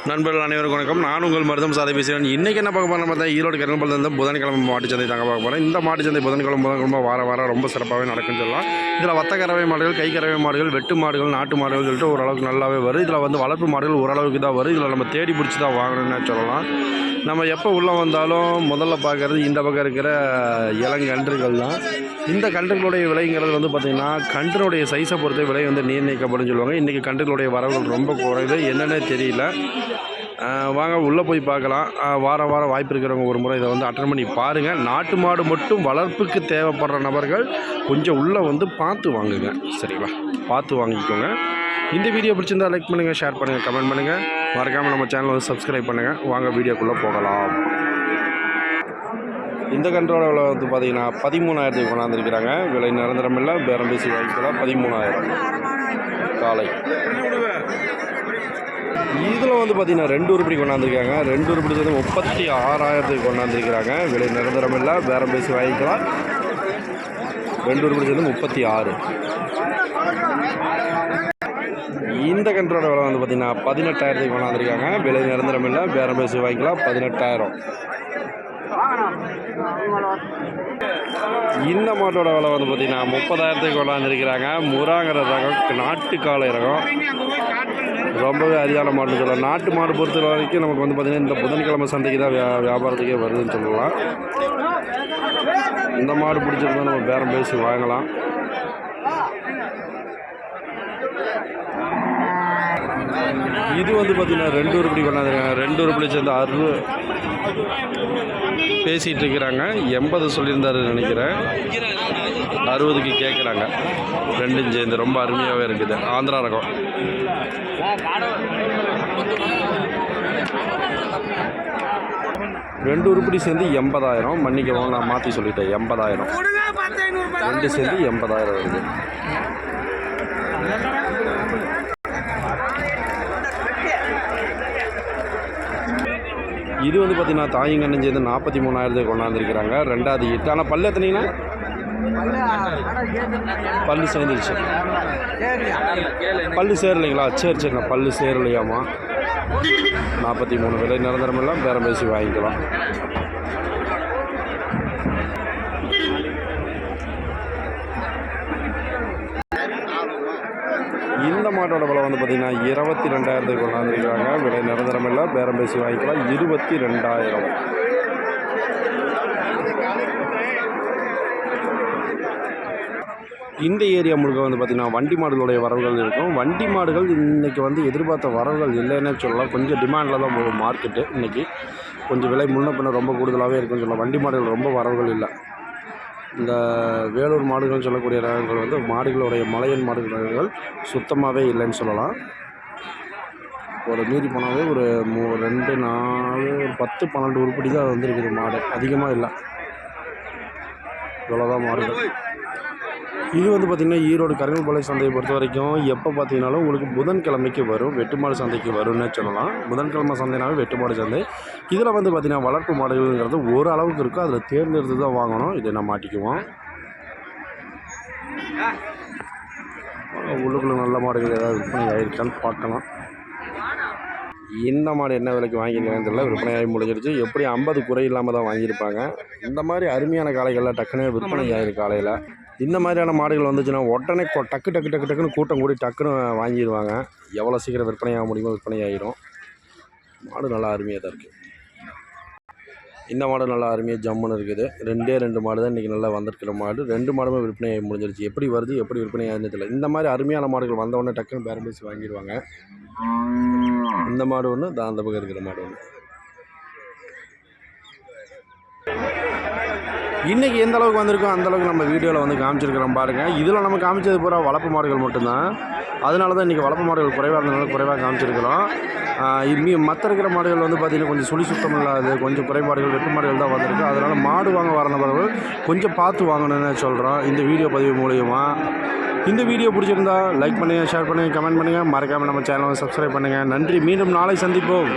நண்பர்கள் அனைவருக்கும் வணக்கம். நான் உங்கள் மருதம் சாதை பேசுகிறேன். இன்றைக்கி என்ன பார்க்க போகிறோம் பார்த்தா ஈரோடு கருங்கல்பாளையத்துல புதன்கிழமை மாட்டுச்சந்தை தாங்க பார்க்க போகிறேன். இந்த மாட்டுச்சந்தை புதன்கிழமை வாரம் ரொம்ப சிறப்பாகவே நடக்குன்னு சொல்லலாம். இதில் வத்தக்கறவை மாடுகள், கைக்கறவை மாடுகள், வெட்டு மாடுகள், நாட்டு மாடுகள் சொல்லிட்டு ஓரளவுக்கு நல்லாவே வரும். இதில் வளர்ப்பு மாடுகள் ஓரளவுக்கு தான் வரும். இதில் நம்ம தேடி பிடிச்சி தான் வாங்கணும்னு சொல்லலாம். நம்ம எப்போ உள்ளே வந்தாலும் முதல்ல பார்க்குறது இந்த பக்கம் இருக்கிற இளங்கன்றுகள் தான். இந்த கன்றுகளுடைய விலைங்கிறது பார்த்திங்கன்னா கன்றுடைய சைஸை பொறுத்து விலை நிர்ணயிக்கப்படும் சொல்லுவாங்க. இன்றைக்கி கன்றுகளுடைய வரவுகள் ரொம்ப குறைவு, என்னென்னே தெரியல. வாங்க உள்ளே போய் பார்க்கலாம். வாரம் வாய்ப்பு இருக்கிறவங்க ஒரு முறை இதை அட்டன் பண்ணி பாருங்கள். நாட்டு மாடு மட்டும் வளர்ப்புக்கு தேவைப்படுற நபர்கள் கொஞ்சம் உள்ளே பார்த்து வாங்குங்க, சரிங்களா? பார்த்து வாங்கிக்கோங்க. இந்த வீடியோ பிடிச்சிருந்தால் லைக் பண்ணுங்கள், ஷேர் பண்ணுங்கள், கமெண்ட் பண்ணுங்கள். மறக்காமல் நம்ம சேனலை சப்ஸ்கிரைப் பண்ணுங்கள். வாங்க வீடியோக்குள்ளே போகலாம். இந்த கன்றோட விலை பார்த்திங்கன்னா 13,000 கொண்டாந்துருக்கிறாங்க. விலை நிரந்தரம் இல்லை, பேரம் பேசி வாங்கிக்கலாம். 13,000 காலை. இதில் பார்த்திங்கன்னா 2 உருப்படி கொண்டாந்துருக்காங்க. 2 உருப்படி 36,000 கொண்டாந்துருக்கிறாங்க. விலை நிரந்தரம் இல்லை, பேரம் பேசி வாங்கிக்கலாம். 2 உருப்படி 36. இந்த கன்றோட விலை பார்த்திங்கன்னா 18,000 கொண்டாந்துருக்காங்க. விலை நிரந்தரம் இல்லை, பேரம் பேசி வாங்கிக்கலாம். 18,000. இந்த மாட்டோட விலை பார்த்திங்கன்னா 30,000 கொண்டாந்துருக்கிறாங்க. முறாங்கிற ரகம், நாட்டு காலை ரகம், ரொம்பவே அரிதான மாடுன்னு சொல்லலாம். நாட்டு மாடு பொறுத்த வரைக்கும் நமக்கு பார்த்திங்கன்னா இந்த புதன்கிழமை சந்தைக்கு தான் வியாபாரத்துக்கே வருதுன்னு சொல்லலாம். இந்த மாடு பிடிச்சிருந்தா நம்ம பேரம் பேசி வாங்கலாம். இது பார்த்திங்கன்னா 2 உருப்படி கொண்டாந்துருக்காங்க. 2 உருப்படி சேர்ந்து 60 பேசிகிட்டு இருக்கிறாங்க. 80 சொல்லியிருந்தாருன்னு நினைக்கிறேன். 60க்கு கேட்குறாங்க. 2 சேர்ந்து ரொம்ப அருமையாகவே இருக்குது. ஆந்திரா ரகம். ரெண்டு உருப்படி சேர்ந்து 80,000. மன்னிக்கவும், நான் மாற்றி சொல்லிட்டேன். 80,000. 2 சேர்ந்து 80,000 வருது. இது பார்த்திங்கன்னா தாயங்கன்னு சேர்ந்து 43,000 கொண்டாந்துருக்கிறாங்க. 2வது ஈட்டு. ஆனால் பல்லு எத்தனைங்கன்னா பல்லு சேர்ந்துருச்சு. பல்லு சேரலைங்களா? சரி நான் பல்லு சேரலையாமா. 43. விலை நிரந்தரமெல்லாம் பேரம் பேசி வாங்கிக்கலாம். இந்த மாட்டோட விலை பார்த்திங்கன்னா 22,000 கொண்டாந்துருக்கிறாங்க. விலை நிரந்தரமில்லை, பேரம் பேசி வாங்கிக்கலாம். 22,000. இந்த ஏரியா முழுக்க பார்த்திங்கன்னா வண்டி மாடுகளுடைய வரவுகள் இருக்கும். வண்டி மாடுகள் இன்றைக்கி எதிர்பார்த்த வரவுகள் இல்லைன்னு சொல்லலாம். கொஞ்சம் டிமாண்டில் தான் போகும் மார்க்கெட்டு. இன்றைக்கி கொஞ்சம் விலை முன்ன பின்ன ரொம்ப கூடுதலாகவே இருக்குன்னு சொல்லலாம். வண்டி மாடுகள் ரொம்ப வரவுகள் இல்லை. இந்த வேலூர் மாடுகள்னு சொல்லக்கூடிய ரகங்கள் மாடுகளுடைய மலையன் மாடுகள் சுத்தமாகவே இல்லைன்னு சொல்லலாம். ஒரு மீறி போனாவே ஒரு 2, 4, 10, 12 உருப்படி தான் வந்துருக்குது மாடு. அதிகமாக இல்லை. இவ்வளோதான் மாடுகள். இது பார்த்திங்கன்னா ஈரோடு கருங்கல்பாளையம் சந்தையை பொறுத்த வரைக்கும் எப்போ பார்த்தீங்கன்னாலும் உங்களுக்கு புதன்கிழமைக்கு வரும். வெட்டு மாடு சந்தைக்கு வரும்னு சொல்லலாம். புதன்கிழமை சந்தைனாவே வெட்டு மாடு சந்தை. இதில் பார்த்திங்கன்னா வளர்ப்பு மாடுகள்ங்கிறது ஒரு அளவுக்கு இருக்கும். அதில் தேர்ந்தெடுத்து தான் வாங்கணும். இதை நம்ம மாட்டிக்குவோம். உள்ளுக்குள்ள நல்ல மாடுகள் ஏதாவது விற்பனை ஆகிருக்கான்னு பார்க்கலாம். இந்த மாடு என்ன விலைக்கு வாங்கியிருக்காங்கன்னு தெரியல. விற்பனையாகி முடிஞ்சிருச்சு. எப்படி 50 குறை இல்லாமல் தான் வாங்கியிருப்பாங்க. இந்த மாதிரி அருமையான காளைகளில் டக்குன்னு விற்பனை ஆகிருக்கு. காலையில் இந்த மாதிரியான மாடுகள் வந்துச்சுன்னா உடனே டக்குன்னு கூட்டம் கூடி டக்குன்னு வாங்கிடுவாங்க. எவ்வளோ சீக்கிரம் விற்பனையாக முடியுமோ விற்பனை ஆகிடும். மாடு நல்லா அருமையாக தான் இருக்குது. இந்த மாடு நல்லா அருமையாக ஜம்முன்னு இருக்குது. 2 மாடு தான் இன்றைக்கி நல்லா வந்திருக்கிற மாடு. 2 மாடுமே விற்பனையாகி முடிஞ்சிருச்சு. எப்படி வருது, எப்படி விற்பனை ஆகுதுன்னு தெரியல. இந்த மாதிரி அருமையான மாடுகள் வந்தவுடனே டக்குன்னு பேரம் பேசி வாங்கிடுவாங்க. இந்த மாடு ஒன்று, அந்த பக்கம் இருக்கிற மாடு ஒன்று. இன்றைக்கி எந்த அளவுக்கு வந்திருக்கோ அந்தளவுக்கு நம்ம வீடியோவில் காமிச்சிருக்கிறோம் பாருங்கள். இதில் நம்ம காமிச்சது பூரா வளர்ப்பு மாடுகள் மட்டும்தான். அதனால தான் இன்றைக்கி வளர்ப்பு மாடுகள் குறைவாக இருந்ததுனால குறைவாக காமிச்சிருக்கிறோம். மற்ற இருக்கிற மாடுகள் பார்த்திங்கன்னா கொஞ்சம் சுழி சுத்தம் இல்லாது, கொஞ்சம் குறைபாடுகள், வெட்டு மாடுகள் தான் வந்திருக்கு. அதனால் மாடு வாங்க வர நபர்கள் கொஞ்சம் பார்த்து வாங்கணும்னு சொல்கிறோம் இந்த வீடியோ பதிவு மூலிமா. இந்த வீடியோ பிடிச்சிருந்தா லைக் பண்ணுங்கள், ஷேர் பண்ணுங்கள், கமெண்ட் பண்ணுங்கள். மறக்காமல் நம்ம சேனலை சப்ஸ்கிரைப் பண்ணுங்கள். நன்றி. மீண்டும் நாளை சந்திப்போம்.